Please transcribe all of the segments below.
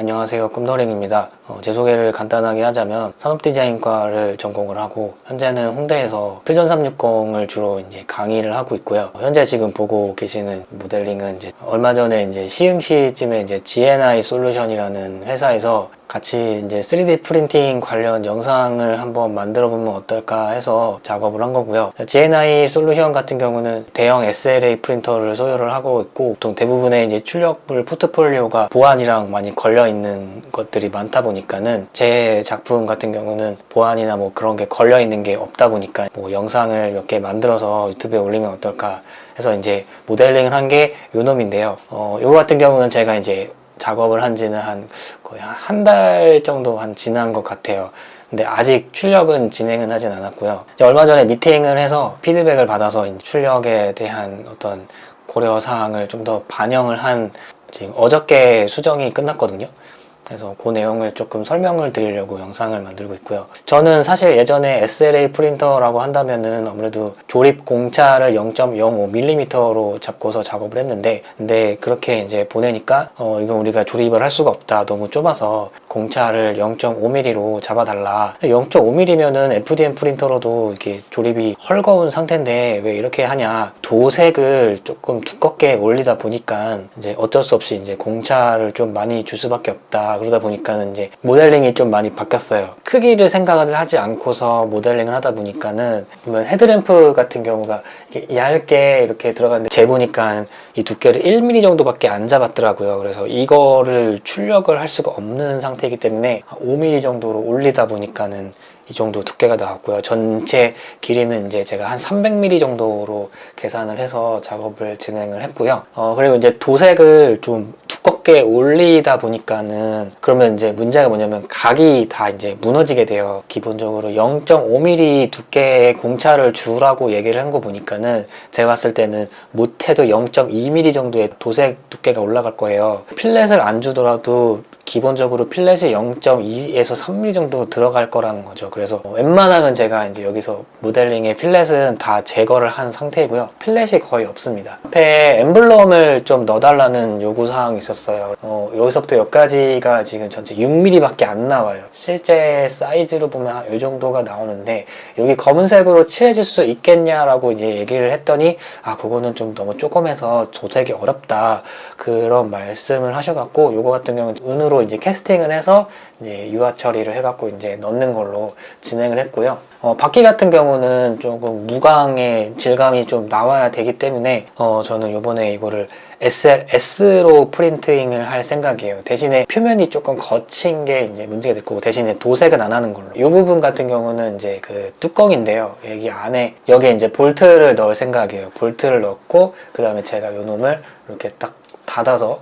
안녕하세요. 꿈노랭입니다. 제 소개를 간단하게 하자면 산업디자인과를 전공을 하고 현재는 홍대에서 퓨전 360을 주로 이제 강의를 하고 있고요. 현재 지금 보고 계시는 모델링은 이제 얼마 전에 이제 시흥시쯤에 이제 GNI 솔루션이라는 회사에서 같이 이제 3D 프린팅 관련 영상을 한번 만들어 보면 어떨까 해서 작업을 한 거고요. GNI 솔루션 같은 경우는 대형 SLA 프린터를 소유를 하고 있고 보통 대부분의 이제 출력물 포트폴리오가 보안이랑 많이 걸려 있는 것들이 많다 보니까는 제 작품 같은 경우는 보안이나 뭐 그런 게 걸려 있는 게 없다 보니까 뭐 영상을 몇 개 만들어서 유튜브에 올리면 어떨까 해서 이제 모델링을 한 게 요 놈인데요. 요거 같은 경우는 제가 이제 작업을 한 지는 거의 한 달 정도 지난 것 같아요. 근데 아직 출력은 진행은 하진 않았고요. 얼마 전에 미팅을 해서 피드백을 받아서 출력에 대한 어떤 고려사항을 좀 더 반영을 한 지금 어저께 수정이 끝났거든요. 그래서 그 내용을 조금 설명을 드리려고 영상을 만들고 있고요. 저는 사실 예전에 SLA 프린터라고 한다면은 아무래도 조립 공차를 0.05mm로 잡고서 작업을 했는데, 근데 그렇게 이제 보내니까 이건 우리가 조립을 할 수가 없다. 너무 좁아서 공차를 0.5mm로 잡아달라. 0.5mm면은 FDM 프린터로도 이렇게 조립이 헐거운 상태인데 왜 이렇게 하냐. 도색을 조금 두껍게 올리다 보니까 이제 어쩔 수 없이 이제 공차를 좀 많이 줄 수밖에 없다. 그러다 보니까는 이제 모델링이 좀 많이 바뀌었어요. 크기를 생각을 하지 않고서 모델링을 하다 보니까는 보면 헤드램프 같은 경우가 얇게 이렇게 들어갔는데 재보니까 이 두께를 1mm 정도밖에 안 잡았더라고요. 그래서 이거를 출력을 할 수가 없는 상태이기 때문에 5mm 정도로 올리다 보니까는 이 정도 두께가 나왔고요. 전체 길이는 이제 제가 한 300mm 정도로 계산을 해서 작업을 진행을 했고요. 그리고 이제 도색을 좀 두껍게 올리다 보니까는 그러면 이제 문제가 뭐냐면 각이 다 이제 무너지게 돼요. 기본적으로 0.5mm 두께의 공차를 주라고 얘기를 한 거 보니까는 제가 봤을 때는 못해도 0.2mm 정도의 도색 두께가 올라갈 거예요. 필렛을 안 주더라도 기본적으로 필렛이 0.2에서 3mm 정도 들어갈 거라는 거죠. 그래서 웬만하면 제가 이제 여기서 모델링의 필렛은 다 제거를 한 상태이고요. 필렛이 거의 없습니다. 앞에 엠블럼을 좀 넣어달라는 요구사항이 있었어요. 여기서부터 여기까지가 지금 전체 6mm 밖에 안 나와요. 실제 사이즈로 보면 이 정도가 나오는데 여기 검은색으로 칠해줄 수 있겠냐라고 이제 얘기를 했더니 그거는 좀 너무 조그매서 도색이 어렵다. 그런 말씀을 하셔갖고 요거 같은 경우는 은으로 이제 캐스팅을 해서 이제 유화 처리를 해갖고 이제 넣는 걸로 진행을 했고요. 바퀴 같은 경우는 조금 무광의 질감이 좀 나와야 되기 때문에 저는 요번에 이거를 SLS로 프린팅을 할 생각이에요. 대신에 표면이 조금 거친 게 이제 문제가 됐고 대신에 도색은 안 하는 걸로. 이 부분 같은 경우는 이제 그 뚜껑인데요. 여기 안에 여기에 이제 볼트를 넣을 생각이에요. 볼트를 넣고 그 다음에 제가 요 놈을 이렇게 딱 닫아서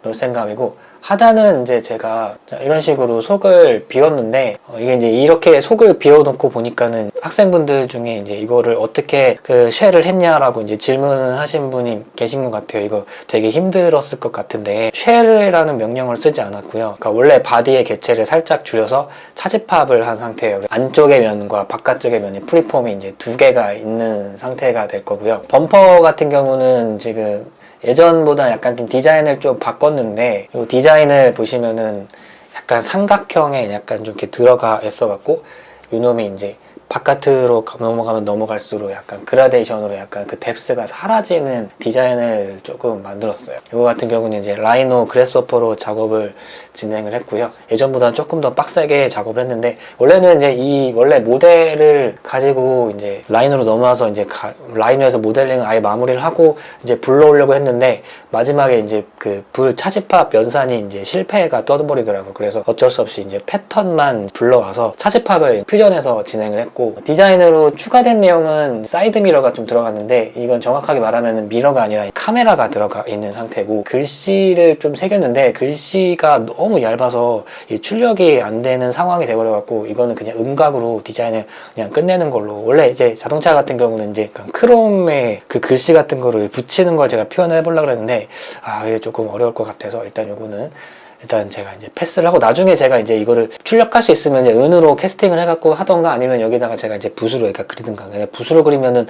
놓을 생각이고 하단은 이제 제가 이런 식으로 속을 비웠는데 이게 이제 이렇게 속을 비워놓고 보니까는 학생분들 중에 이제 이거를 어떻게 쉐를 했냐라고 이제 질문을 하신 분이 계신 것 같아요. 이거 되게 힘들었을 것 같은데 쉐르라는 명령을 쓰지 않았고요. 그러니까 원래 바디의 개체를 살짝 줄여서 차집합을 한 상태예요. 안쪽의 면과 바깥쪽의 면이 프리폼이 이제 두 개가 있는 상태가 될 거고요. 범퍼 같은 경우는 지금 예전보다 약간 좀 디자인을 좀 바꿨는데 이 디자인을 보시면은 약간 삼각형에 약간 좀 이렇게 들어가 있어갖고 요놈이 이제 바깥으로 넘어가면 넘어갈수록 약간 그라데이션으로 약간 그 뎁스가 사라지는 디자인을 조금 만들었어요. 이거 같은 경우는 이제 라이노 그래스호퍼로 작업을 진행을 했고요. 예전보다는 조금 더 빡세게 작업을 했는데 원래는 이제 이 원래 모델을 가지고 이제 라이노로 넘어와서 이제 라이노에서 모델링을 아예 마무리를 하고 이제 불러오려고 했는데 마지막에 이제 그 불 차집합 연산이 이제 실패가 떠버리더라고요. 그래서 어쩔 수 없이 이제 패턴만 불러와서 차집합을 퓨전해서 진행을 했고 디자인으로 추가된 내용은 사이드 미러가 좀 들어갔는데 이건 정확하게 말하면 미러가 아니라 카메라가 들어가 있는 상태고 글씨를 좀 새겼는데 글씨가 너무 얇아서 출력이 안 되는 상황이 돼버려갖고 이거는 그냥 음각으로 디자인을 그냥 끝내는 걸로. 원래 이제 자동차 같은 경우는 이제 크롬에 그 글씨 같은 거를 붙이는 걸 제가 표현을 해보려고 했는데 이게 조금 어려울 것 같아서 일단 요거는 일단 제가 이제 패스를 하고 나중에 제가 이제 이거를 출력할 수 있으면 이제 은으로 캐스팅을 해갖고 하던가 아니면 여기다가 제가 이제 붓으로 그러니까 그리든가. 붓으로 그리면은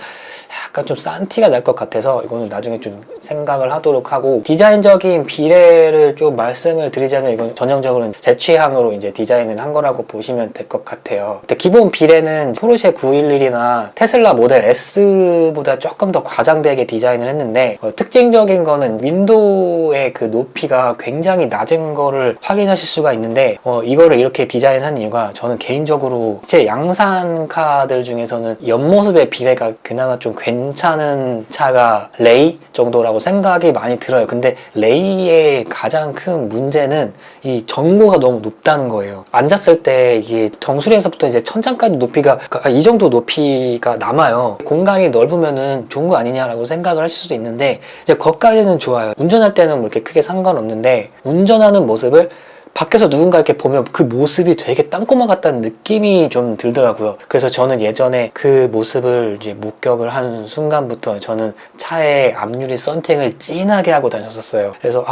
약간 좀 싼 티가 날 것 같아서 이거는 나중에 좀 생각을 하도록 하고, 디자인적인 비례를 좀 말씀을 드리자면 이건 전형적으로 제 취향으로 이제 디자인을 한 거라고 보시면 될 것 같아요. 근데 기본 비례는 포르쉐 911이나 테슬라 모델 S보다 조금 더 과장되게 디자인을 했는데, 특징적인 거는 윈도우의 그 높이가 굉장히 낮은 거를 확인하실 수가 있는데, 이거를 이렇게 디자인한 이유가 저는 개인적으로 제 양산카들 중에서는 옆모습의 비례가 그나마 좀 괜찮은 차가 레이 정도라고 생각이 많이 들어요. 근데 레이의 가장 큰 문제는 이 전고가 너무 높다는 거예요. 앉았을 때 이게 정수리에서부터 이제 천장까지 높이가 이 정도 높이가 남아요. 공간이 넓으면은 좋은 거 아니냐라고 생각을 하실 수도 있는데, 이제 거기까지는 좋아요. 운전할 때는 뭐 이렇게 크게 상관없는데, 운전하는 모습을 밖에서 누군가 이렇게 보면 그 모습이 되게 땅꼬마 같다는 느낌이 좀 들더라고요. 그래서 저는 예전에 그 모습을 이제 목격을 한 순간부터 저는 차에 앞유리 썬팅을 진하게 하고 다녔었어요. 그래서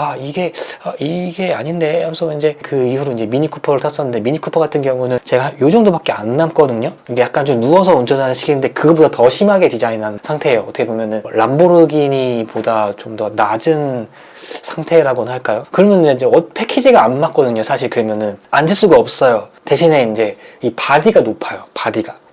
이게 아닌데 하면서 이제 그 이후로 이제 미니쿠퍼를 탔었는데, 미니쿠퍼 같은 경우는 제가 요 정도밖에 안 남거든요. 근데 약간 좀 누워서 운전하는 식인데 그거보다 더 심하게 디자인한 상태예요. 어떻게 보면은 람보르기니보다 좀 더 낮은 상태라고나 할까요? 그러면 이제 패키지가 안 맞거든요. 사실 그러면은 앉을 수가 없어요. 대신에 이제 이 바디가 높아요.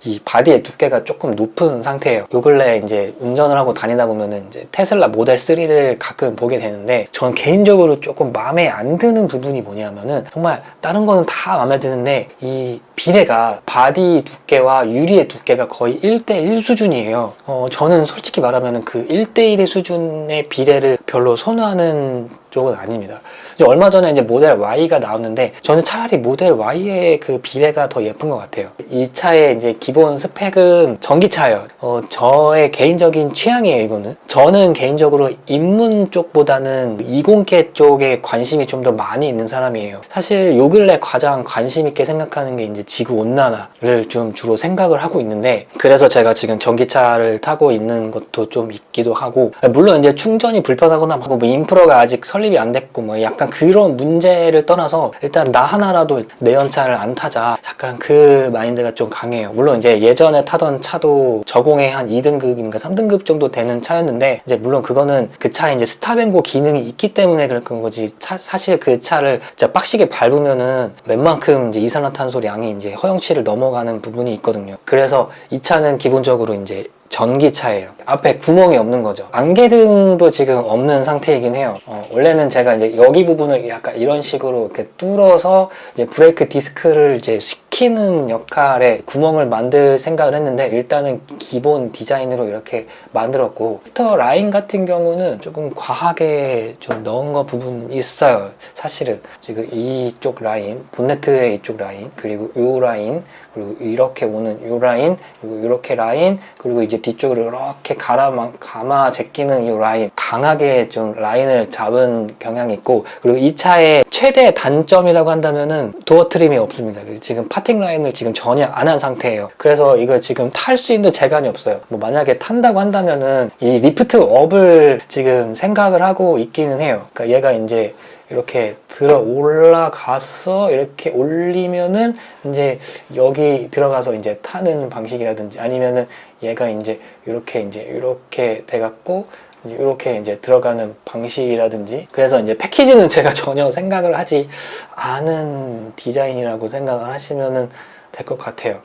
이 바디의 두께가 조금 높은 상태예요. 요 근래 이제 운전을 하고 다니다 보면은 이제 테슬라 모델 3를 가끔 보게 되는데, 전 개인적으로 조금 마음에 안 드는 부분이 뭐냐면은, 정말 다른 거는 다 마음에 드는데 이 비례가 바디 두께와 유리의 두께가 거의 1대1 수준이에요. 저는 솔직히 말하면은 그 1대1의 수준의 비례를 별로 선호하는 쪽은 아닙니다. 이제 얼마 전에 이제 모델 Y가 나왔는데, 저는 차라리 모델 Y의 그 비례가 더 예쁜 것 같아요. 이 차의 이제 기본 스펙은 전기차예요. 저의 개인적인 취향이에요, 이거는. 저는 개인적으로 입문 쪽보다는 20계 쪽에 관심이 좀 더 많이 있는 사람이에요. 사실 요 근래 가장 관심 있게 생각하는 게 이제 지구 온난화를 좀 주로 생각을 하고 있는데, 그래서 제가 지금 전기차를 타고 있는 것도 좀 있기도 하고, 물론 이제 충전이 불편하거나 뭐 인프라가 아직 설립이 안 됐고 뭐 약간 그런 문제를 떠나서 일단 나 하나라도 내연차를 안 타자, 약간 그 마인드가 좀 강해요. 물론 이제 예전에 타던 차도 저공해 한 2등급인가 3등급 정도 되는 차였는데, 이제 물론 그거는 그 차에 이제 스탑앤고 기능이 있기 때문에 그런 거지, 사실 그 차를 진짜 빡시게 밟으면은 웬만큼 이제 이산화탄소 양이 이제 허용치를 넘어가는 부분이 있거든요. 그래서 이 차는 기본적으로 이제 전기차예요. 앞에 구멍이 없는 거죠. 안개등도 지금 없는 상태이긴 해요. 원래는 제가 이제 여기 부분을 약간 이런 식으로 이렇게 뚫어서 이제 브레이크 디스크를 이제 시키는 역할의 구멍을 만들 생각을 했는데, 일단은 기본 디자인으로 이렇게 만들었고, 히터 라인 같은 경우는 조금 과하게 좀 넣은 거 부분이 있어요. 사실은 지금 이쪽 라인, 본네트의 이쪽 라인, 그리고 이 라인, 그리고 이렇게 오는 이 라인, 그리고 이렇게 라인, 그리고 이제 뒤쪽으로 이렇게 감아 제끼는 이 라인, 강하게 좀 라인을 잡은 경향이 있고, 그리고 이 차의 최대 단점이라고 한다면은 도어 트림이 없습니다. 그래서 지금 파팅 라인을 지금 전혀 안 한 상태예요. 그래서 이거 지금 탈 수 있는 재간이 없어요. 뭐 만약에 탄다고 한다면은 이 리프트 업을 지금 생각을 하고 있기는 해요. 그러니까 얘가 이제 이렇게 들어 올라가서 이렇게 올리면은 이제 여기 들어가서 이제 타는 방식이라든지, 아니면은 얘가 이제 이렇게 돼갖고 이렇게 이제 들어가는 방식이라든지. 그래서 이제 패키지는 제가 전혀 생각을 하지 않은 디자인이라고 생각을 하시면은 될 것 같아요.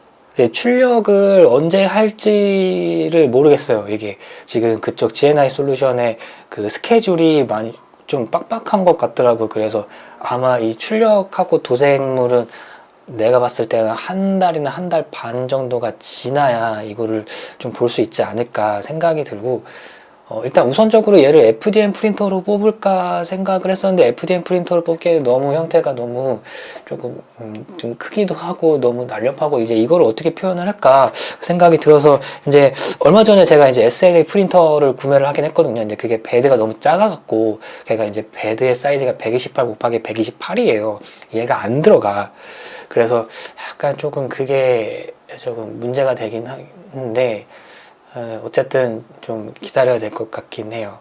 출력을 언제 할지를 모르겠어요. 이게 지금 그쪽 GNI 솔루션의 그 스케줄이 많이 좀 빡빡한 것 같더라고요. 그래서 아마 이 출력하고 도색물은 내가 봤을 때는 한 달이나 한 달 반 정도가 지나야 이거를 좀 볼 수 있지 않을까 생각이 들고, 일단 우선적으로 얘를 FDM 프린터로 뽑을까 생각을 했었는데, FDM 프린터를 뽑기에는 너무 형태가 너무 조금 좀 크기도 하고 너무 날렵하고, 이제 이걸 어떻게 표현을 할까 생각이 들어서, 이제 얼마 전에 제가 이제 SLA 프린터를 구매를 하긴 했거든요. 근데 그게 베드가 너무 작아갖고, 걔가 이제 베드의 사이즈가 128 곱하기 128이에요. 얘가 안 들어가. 그래서 약간 조금 그게 조금 문제가 되긴 하는데, 어쨌든 좀 기다려야 될 것 같긴 해요.